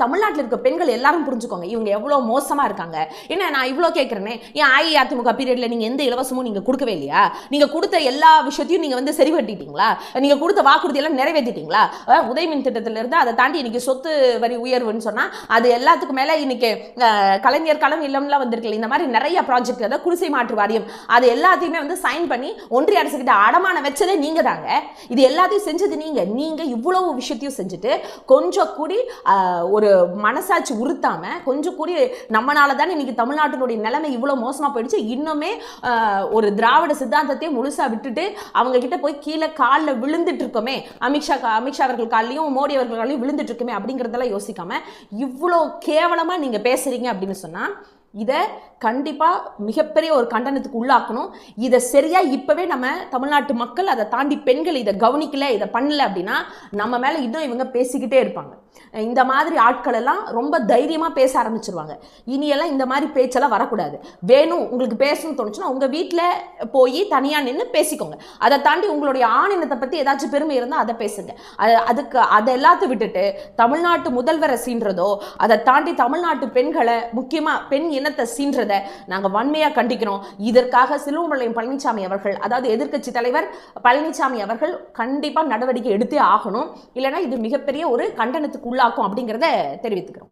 தமிழ்நாட்டில் இருக்க பெண்கள் எல்லாரும் புரிஞ்சுக்கோங்க, இவங்க எவ்வளோ மோசமாக இருக்காங்க. என்ன நான் இவ்வளோ கேட்குறேனே, ஏன் அஇஅதிமுக பீரியடில் நீங்கள் எந்த இலவசமும் நீங்கள் கொடுக்கவே இல்லையா? நீங்கள் கொடுத்த எல்லா விஷயத்தையும் நீங்கள் வந்து சரி கட்டிட்டீங்களா? நீங்கள் கொடுத்த வாக்குறுதியெல்லாம் நிறைவேற்றிட்டீங்களா? உதயமின் திட்டத்திலிருந்து அதை தாண்டி இன்னைக்கு சொத்து வரி உயர்வுன்னு சொன்னால் அது எல்லாத்துக்கும் மேலே இன்னைக்கு கலைஞர் களம் இல்லம்லாம் வந்திருக்கல. இந்த மாதிரி நிறைய ப்ராஜெக்ட், அதாவது குடிசை மாற்று வாரியம், அது எல்லாத்தையுமே வந்து சைன் பண்ணி ஒன்றிய அரசு கிட்ட அடமான வச்சதே நீங்க தாங்க. இது எல்லாத்தையும் செஞ்சது நீங்க இவ்வளவு விஷயத்தையும் செஞ்சுட்டு கொஞ்சம் கூடி ஒரு மனசாட்சி உறுத்தாம, கொஞ்சம் கூடி நம்மனால தானே இன்னைக்கு தமிழ்நாட்டினுடைய நிலைமை இவ்வளவு மோசமா போயிடுச்சு, இன்னுமே ஒரு திராவிட சித்தாந்தத்தை முழுசா விட்டுட்டு அவங்க கிட்ட போய் கீழே காலில் விழுந்துட்டு இருக்கோமே, அமித்ஷா அவர்கள் காலையும் மோடி அவர்கள் காலையும் விழுந்துட்டு இருக்கோமே அப்படிங்கிறதெல்லாம் யோசிக்காம இவ்வளோ கேவலமா நீங்க பேசுறீங்க அப்படின்னு சொன்னா இதை கண்டிப்பாக மிகப்பெரிய ஒரு கண்டனத்துக்கு உள்ளாக்கணும். இதை சரியாக இப்போவே நம்ம தமிழ்நாட்டு மக்கள், அதை தாண்டி பெண்கள் இதை கவனிக்கல, இதை பண்ணல அப்படின்னா நம்ம மேலே இன்னும் இவங்க பேசிக்கிட்டே இருப்பாங்க. இந்த மாதிரி ஆட்கள் எல்லாம் ரொம்ப தைரியமாக பேச ஆரம்பிச்சிருவாங்க. இனியெல்லாம் இந்த மாதிரி பேச்செல்லாம் வரக்கூடாது. வேணும் உங்களுக்கு பேசணும்னு தோணுச்சுன்னா உங்கள் வீட்டில் போய் தனியாக நின்று பேசிக்கோங்க. அதை தாண்டி உங்களுடைய ஆணினத்தை பற்றி ஏதாச்சும் பெருமை இருந்தால் அதை பேசுங்க. அதை எல்லாத்தையும் விட்டுட்டு தமிழ்நாட்டு முதல்வரை சீன்றதோ, அதை தாண்டி தமிழ்நாட்டு பெண்களை, முக்கியமாக பெண் இனத்தை சீன்றதை நாங்கள் வன்மையாக கண்டிக்கிறோம். இதற்காக சிலுவம்பாளையம் பழனிசாமி அவர்கள், அதாவது எதிர்க்கட்சி தலைவர் பழனிசாமி அவர்கள் கண்டிப்பாக நடவடிக்கை எடுத்தே ஆகணும். இல்லைன்னா இது மிகப்பெரிய ஒரு கண்டனத்துக்கு உள்ளாக்கும் அப்படிங்கிறத தெரிவித்துக்கிறோம்.